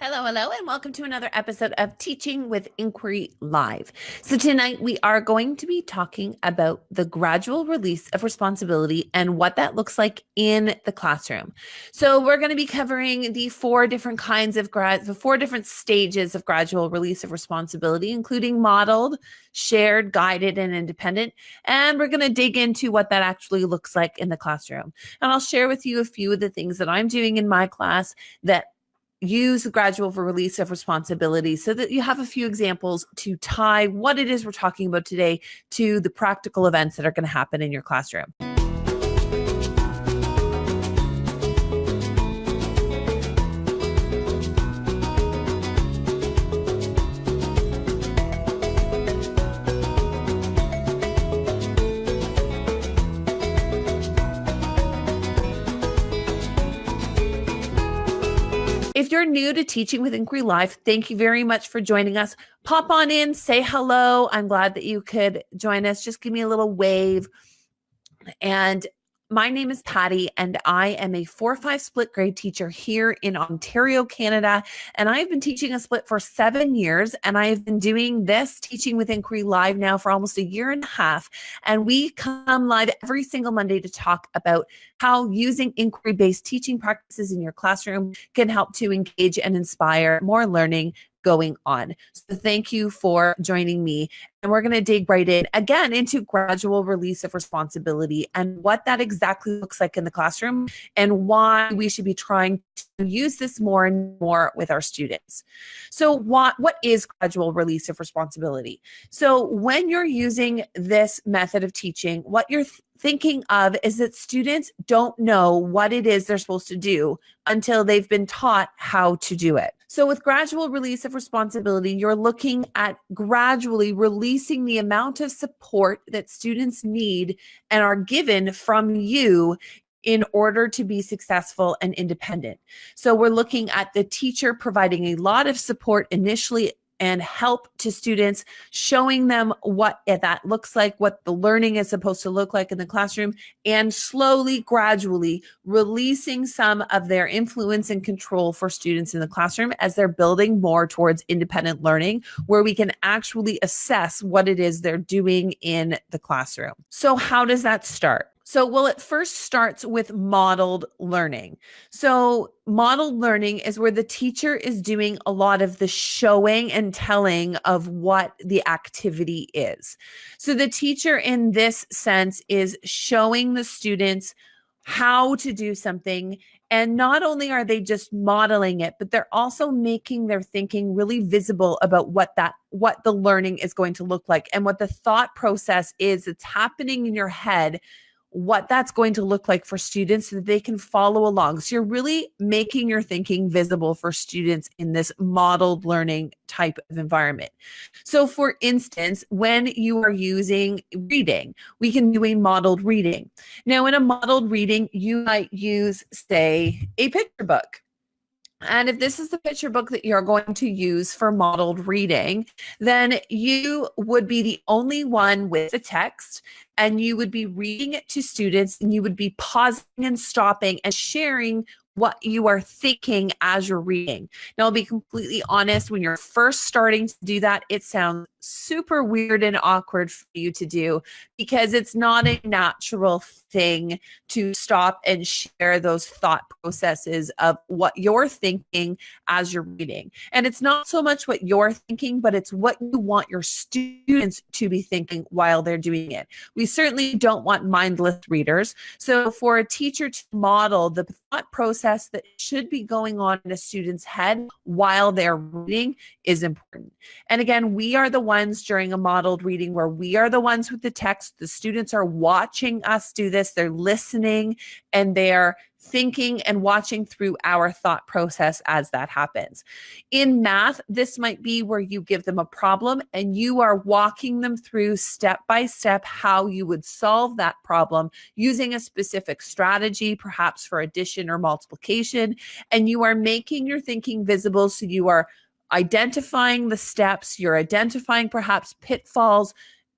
Hello, and welcome to another episode of Teaching with Inquiry Live. So tonight we are going to be talking about the gradual release of responsibility and what that looks like in the classroom. So we're going to be covering the four different stages of gradual release of responsibility, including modeled, shared, guided, and independent. And we're going to dig into what that actually looks like in the classroom. And I'll share with you a few of the things that I'm doing in my class that use the gradual release of responsibility so that you have a few examples to tie what it is we're talking about today to the practical events that are going to happen in your classroom. If you're new to Teaching with Inquiry Live, thank you very much for joining us. Pop on in, say hello. I'm glad that you could join us. Just give me a little wave. And my name is Patty, and I am a 4-5 split grade teacher here in Ontario, Canada. And I have been teaching a split for 7 years, and I have been doing this Teaching with Inquiry Live now for almost a year and a half. And we come live every single Monday to talk about how using inquiry-based teaching practices in your classroom can help to engage and inspire more learning going on. So thank you for joining me. And we're going to dig right in again into gradual release of responsibility and what that exactly looks like in the classroom and why we should be trying to use this more and more with our students. So what is gradual release of responsibility? So when you're using this method of teaching, what you're thinking of is that students don't know what it is they're supposed to do until they've been taught how to do it. So with gradual release of responsibility, you're looking at gradually releasing the amount of support that students need and are given from you in order to be successful and independent. So we're looking at the teacher providing a lot of support initially and help to students, showing them what that looks like, what the learning is supposed to look like in the classroom, and slowly, gradually releasing some of their influence and control for students in the classroom as they're building more towards independent learning, where we can actually assess what it is they're doing in the classroom. So how does that start? So, it first starts with modeled learning. So modeled learning is where the teacher is doing a lot of the showing and telling of what the activity is. So the teacher in this sense is showing the students how to do something. And not only are they just modeling it, but they're also making their thinking really visible about what the learning is going to look like and what the thought process is that's happening in your head, what that's going to look like for students so that they can follow along. So you're really making your thinking visible for students in this modeled learning type of environment. So for instance, when you are using reading, we can do a modeled reading. Now in a modeled reading, you might use, say, a picture book. And if this is the picture book that you're going to use for modeled reading, then you would be the only one with the text, and you would be reading it to students, and you would be pausing and stopping and sharing what you are thinking as you're reading. Now, I'll be completely honest, when you're first starting to do that, it sounds super weird and awkward for you to do because it's not a natural thing to stop and share those thought processes of what you're thinking as you're reading. And it's not so much what you're thinking, but it's what you want your students to be thinking while they're doing it. We certainly don't want mindless readers. So for a teacher to model the thought process that should be going on in a student's head while they're reading is important. And again, we are the ones during a modeled reading where we are the ones with the text. The students are watching us do this. They're listening and they're thinking and watching through our thought process as that happens. In math, this might be where you give them a problem and you are walking them through step by step how you would solve that problem using a specific strategy, perhaps for addition or multiplication, and you are making your thinking visible. So you are identifying the steps, you're identifying perhaps pitfalls,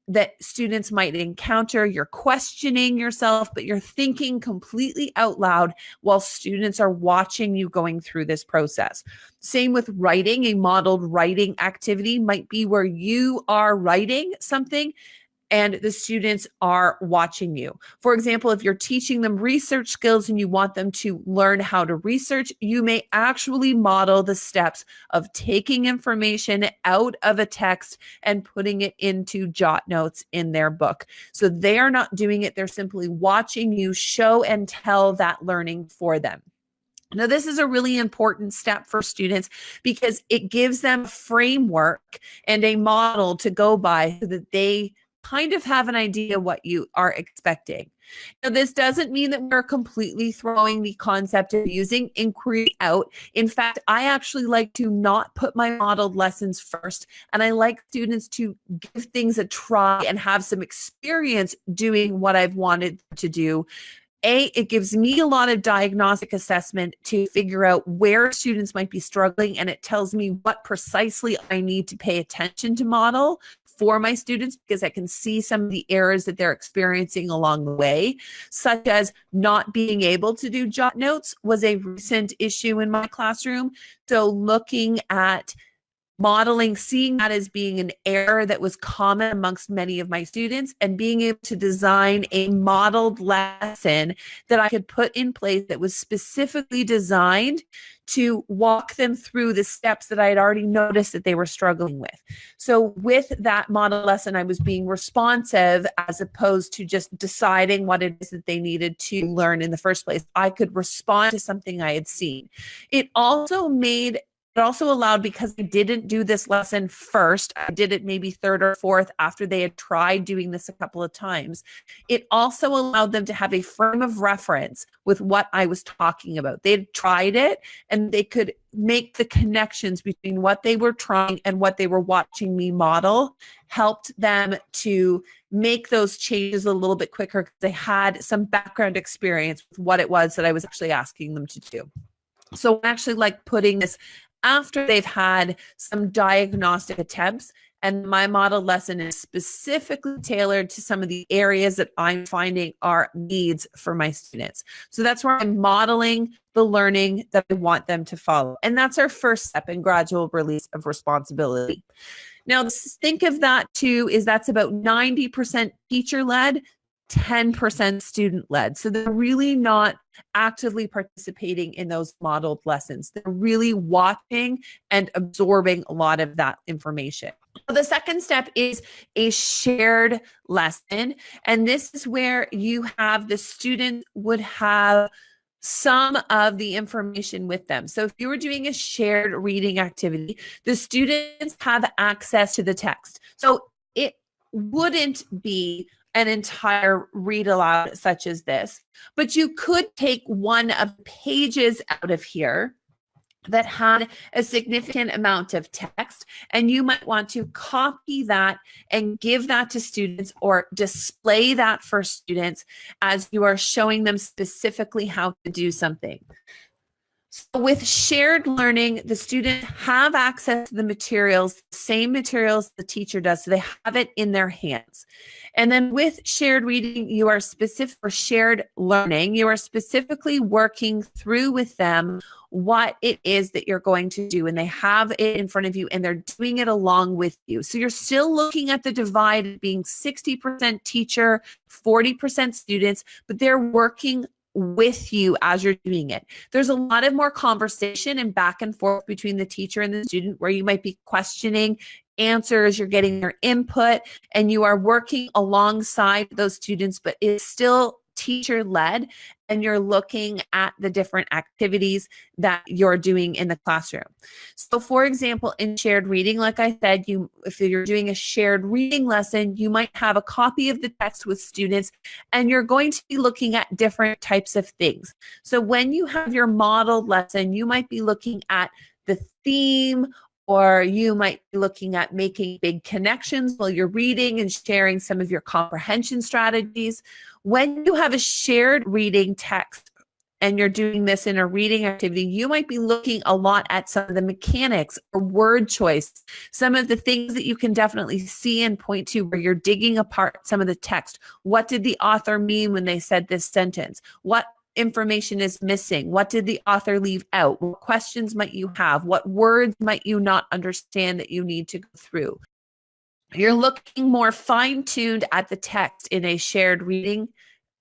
that students might encounter. You're questioning yourself, but you're thinking completely out loud while students are watching you going through this process. Same with writing. A modeled writing activity might be where you are writing something and the students are watching you. For example, if you're teaching them research skills and you want them to learn how to research, you may actually model the steps of taking information out of a text and putting it into jot notes in their book. So they are not doing it, they're simply watching you show and tell that learning for them. Now, this is a really important step for students because it gives them a framework and a model to go by so that they kind of have an idea what you are expecting. Now, this doesn't mean that we're completely throwing the concept of using inquiry out. In fact, I actually like to not put my modeled lessons first, and I like students to give things a try and have some experience doing what I've wanted to do. It gives me a lot of diagnostic assessment to figure out where students might be struggling, and it tells me what precisely I need to pay attention to model for my students because I can see some of the errors that they're experiencing along the way, such as not being able to do jot notes was a recent issue in my classroom. So looking at modeling, seeing that as being an error that was common amongst many of my students, and being able to design a modeled lesson that I could put in place that was specifically designed to walk them through the steps that I had already noticed that they were struggling with. So with that model lesson, I was being responsive as opposed to just deciding what it is that they needed to learn in the first place. I could respond to something I had seen. It also allowed, because I didn't do this lesson first, I did it maybe third or fourth after they had tried doing this a couple of times. It also allowed them to have a frame of reference with what I was talking about. They had tried it and they could make the connections between what they were trying and what they were watching me model, helped them to make those changes a little bit quicker because they had some background experience with what it was that I was actually asking them to do. So I actually like putting this after they've had some diagnostic attempts, and my model lesson is specifically tailored to some of the areas that I'm finding are needs for my students. So that's where I'm modeling the learning that I want them to follow. And that's our first step in gradual release of responsibility. Now, think of that too, is that's about 90% teacher-led, 10% student-led. So they're really not actively participating in those modeled lessons. They're really watching and absorbing a lot of that information. The second step is a shared lesson. And this is where you have the student would have some of the information with them. So if you were doing a shared reading activity, the students have access to the text. So it wouldn't be an entire read aloud such as this, but you could take one of the pages out of here that had a significant amount of text, and you might want to copy that and give that to students or display that for students as you are showing them specifically how to do something. So with shared learning, the students have access to the materials, same materials the teacher does, so they have it in their hands. And then with shared reading, you are specific for shared learning. You are specifically working through with them what it is that you're going to do, and they have it in front of you and they're doing it along with you. So you're still looking at the divide being 60% teacher, 40% students, but they're working with you as you're doing it. There's a lot of more conversation and back and forth between the teacher and the student where you might be questioning answers, you're getting their input, and you are working alongside those students, but it's still teacher-led, and you're looking at the different activities that you're doing in the classroom. So for example, in shared reading, like I said, if you're doing a shared reading lesson, you might have a copy of the text with students, and you're going to be looking at different types of things. So when you have your modeled lesson, you might be looking at the theme, or you might be looking at making big connections while you're reading and sharing some of your comprehension strategies. When you have a shared reading text and you're doing this in a reading activity, you might be looking a lot at some of the mechanics or word choice, some of the things that you can definitely see and point to where you're digging apart some of the text. What did the author mean when they said this sentence? What information is missing? What did the author leave out? What questions might you have? What words might you not understand that you need to go through? You're looking more fine-tuned at the text in a shared reading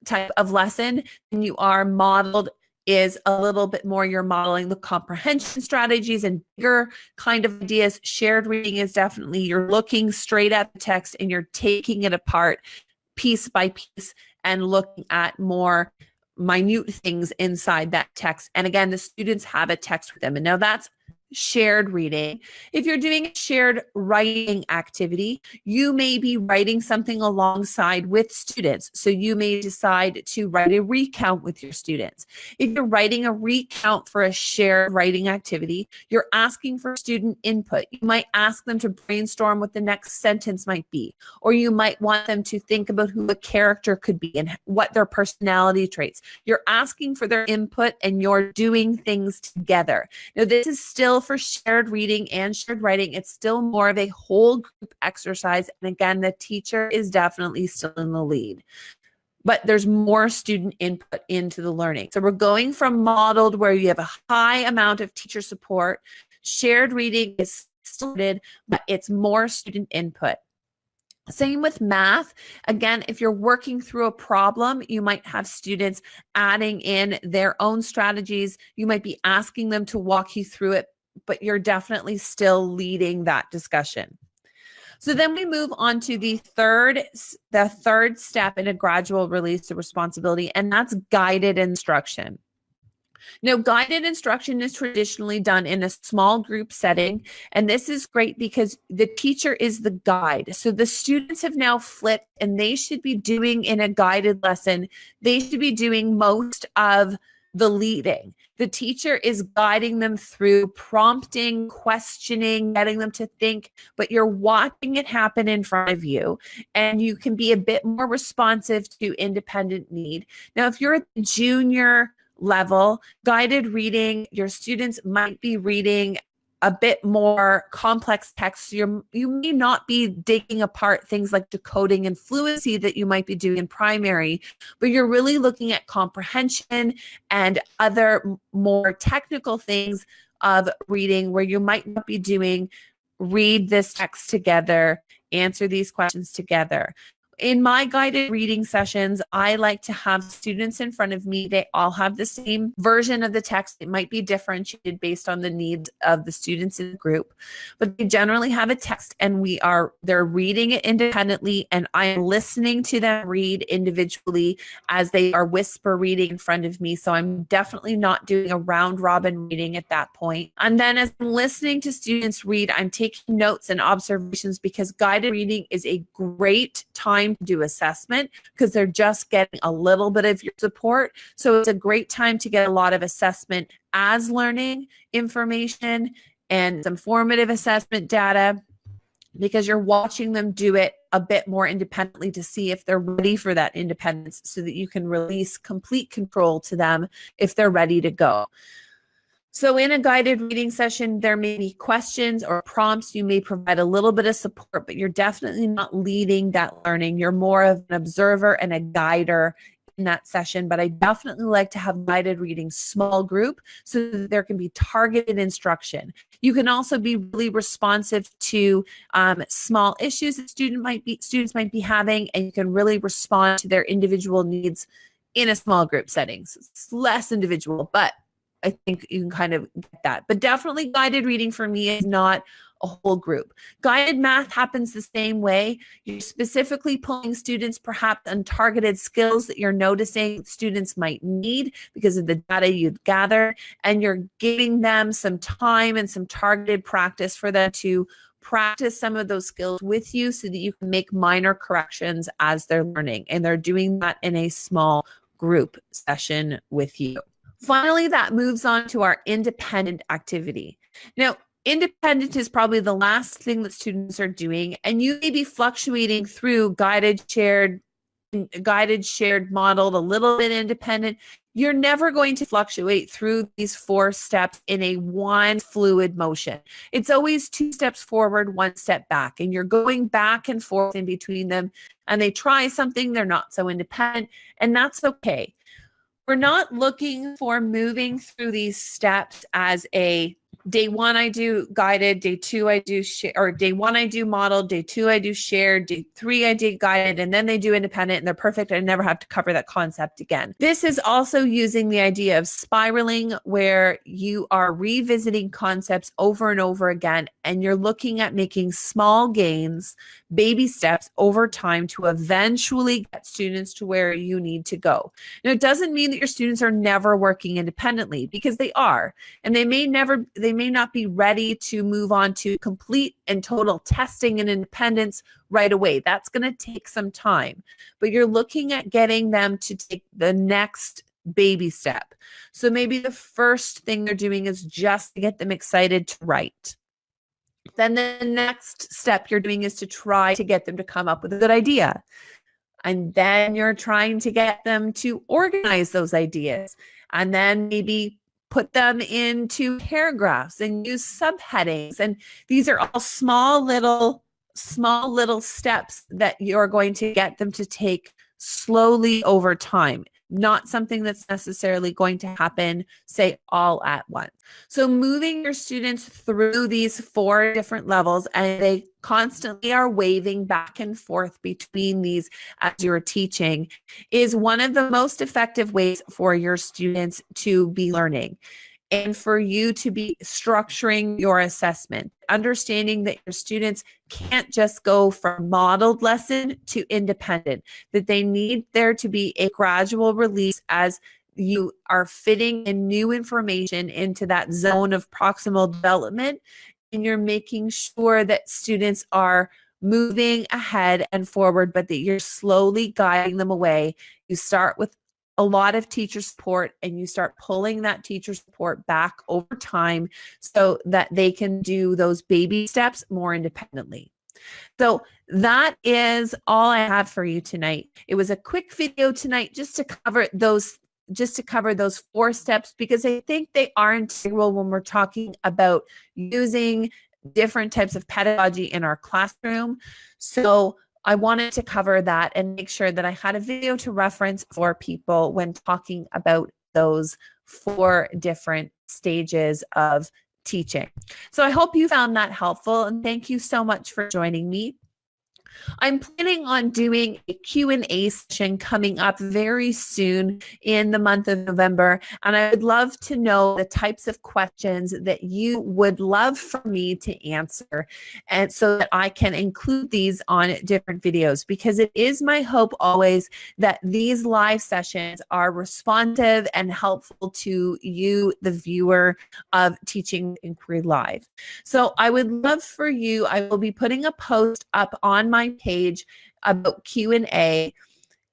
type of lesson than you are modeled is a little bit more you're modeling the comprehension strategies and bigger kind of ideas. Shared reading is definitely you're looking straight at the text and you're taking it apart piece by piece and looking at more minute things inside that text. And again, the students have a text with them. And now that's shared reading. If you're doing a shared writing activity, you may be writing something alongside with students. So you may decide to write a recount with your students. If you're writing a recount for a shared writing activity, you're asking for student input. You might ask them to brainstorm what the next sentence might be, or you might want them to think about who a character could be and what their personality traits. You're asking for their input and you're doing things together. Now, this is still for shared reading and shared writing. It's still more of a whole group exercise. And again, the teacher is definitely still in the lead, but there's more student input into the learning. So we're going from modeled where you have a high amount of teacher support. Shared reading is started, but it's more student input. Same with math. Again, if you're working through a problem, you might have students adding in their own strategies. You might be asking them to walk you through it, but you're definitely still leading that discussion. So then we move on to the third step in a gradual release of responsibility, and that's guided instruction. Now, guided instruction is traditionally done in a small group setting, and this is great because the teacher is the guide. So the students have now flipped, and they should be doing in a guided lesson, they should be doing most of the leading. The teacher is guiding them through prompting, questioning, getting them to think, but you're watching it happen in front of you, and you can be a bit more responsive to independent need. Now, if you're at the junior level, guided reading, your students might be reading a bit more complex text. You may not be digging apart things like decoding and fluency that you might be doing in primary, but you're really looking at comprehension and other more technical things of reading where you might not be doing read this text together, answer these questions together. In my guided reading sessions, I like to have students in front of me. They all have the same version of the text. It might be differentiated based on the needs of the students in the group, but they generally have a text and they're reading it independently, and I am listening to them read individually as they are whisper reading in front of me. So I'm definitely not doing a round robin reading at that point. And then as I'm listening to students read, I'm taking notes and observations because guided reading is a great time to do assessment because they're just getting a little bit of your support. So it's a great time to get a lot of assessment as learning information and some formative assessment data because you're watching them do it a bit more independently to see if they're ready for that independence so that you can release complete control to them if they're ready to go. So in a guided reading session, there may be questions or prompts. You may provide a little bit of support, but you're definitely not leading that learning. You're more of an observer and a guider in that session, but I definitely like to have guided reading small group so that there can be targeted instruction. You can also be really responsive to small issues that students might be having, and you can really respond to their individual needs in a small group setting. So it's less individual, but I think you can kind of get that. But definitely guided reading for me is not a whole group. Guided math happens the same way. You're specifically pulling students perhaps on targeted skills that you're noticing students might need because of the data you've gathered, and you're giving them some time and some targeted practice for them to practice some of those skills with you so that you can make minor corrections as they're learning. And they're doing that in a small group session with you. Finally, that moves on to our independent activity. Now, independent is probably the last thing that students are doing, and you may be fluctuating through guided, shared, modeled, a little bit independent. you're never going to fluctuate through these 4 steps in a one fluid motion. It's always 2 steps forward, 1 step back, and you're going back and forth in between them. And they try something, they're not so independent, and that's okay. We're not looking for moving through these steps as a day 1 I do guided, day 2 I do or day 1 I do model, day 2 I do shared, day 3 I do guided, and then they do independent and they're perfect. I never have to cover that concept again. This is also using the idea of spiraling, where you are revisiting concepts over and over again, and you're looking at making small gains, baby steps over time to eventually get students to where you need to go. Now, it doesn't mean that your students are never working independently, because they are, and they may not be ready to move on to complete and total testing and independence right away. That's going to take some time, but you're looking at getting them to take the next baby step. So maybe the first thing they're doing is just to get them excited to write. Then the next step you're doing is to try to get them to come up with a good idea. And then you're trying to get them to organize those ideas, and then maybe put them into paragraphs and use subheadings. And these are all small little steps that you're going to get them to take slowly over time, not something that's necessarily going to happen, say, all at once. So moving your students through these 4 different levels, and they constantly are waving back and forth between these as you're teaching, is one of the most effective ways for your students to be learning, and for you to be structuring your assessment, understanding that your students can't just go from modeled lesson to independent, that they need there to be a gradual release as you are fitting in new information into that zone of proximal development, and you're making sure that students are moving ahead and forward, but that you're slowly guiding them away. You start with a lot of teacher support, and you start pulling that teacher support back over time so that they can do those baby steps more independently. So that is all I have for you tonight. It was a quick video tonight just to cover those 4 steps, because I think they are integral when we're talking about using different types of pedagogy in our classroom. So I wanted to cover that and make sure that I had a video to reference for people when talking about those 4 different stages of teaching. So I hope you found that helpful, and thank you so much for joining me. I'm planning on doing a Q&A session coming up very soon in the month of November, and I would love to know the types of questions that you would love for me to answer, and so that I can include these on different videos, because it is my hope always that these live sessions are responsive and helpful to you, the viewer of Teaching with Inquiry Live. So I would love for you, I will be putting a post up on my page about Q&A,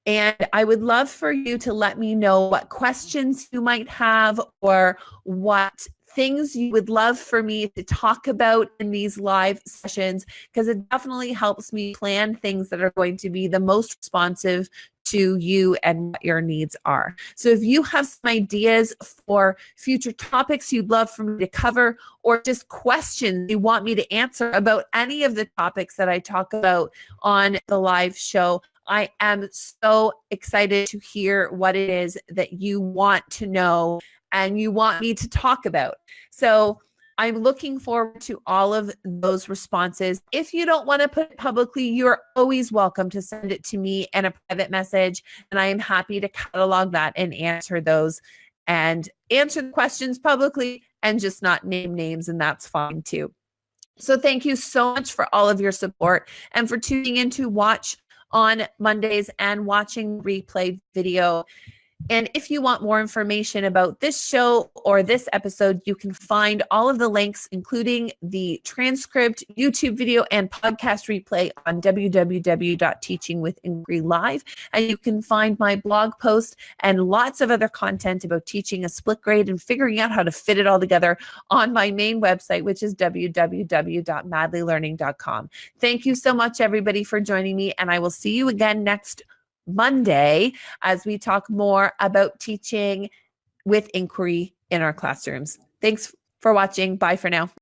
and I would love for you to let me know what questions you might have, or what things you would love for me to talk about in these live sessions, because it definitely helps me plan things that are going to be the most responsive to you and what your needs are. So if you have some ideas for future topics you'd love for me to cover, or just questions you want me to answer about any of the topics that I talk about on the live show, I am so excited to hear what it is that you want to know and you want me to talk about. So I'm looking forward to all of those responses. If you don't want to put it publicly, you're always welcome to send it to me in a private message, and I am happy to catalog that and answer those, and answer the questions publicly and just not name names, and that's fine too. So thank you so much for all of your support and for tuning in to watch on Mondays and watching replay video. And if you want more information about this show or this episode, you can find all of the links, including the transcript, YouTube video, and podcast replay on www.teachingwithinquiry.live. And you can find my blog post and lots of other content about teaching a split grade and figuring out how to fit it all together on my main website, which is www.madlylearning.com. Thank you so much, everybody, for joining me, and I will see you again next Monday as we talk more about teaching with inquiry in our classrooms. Thanks for watching. Bye for now.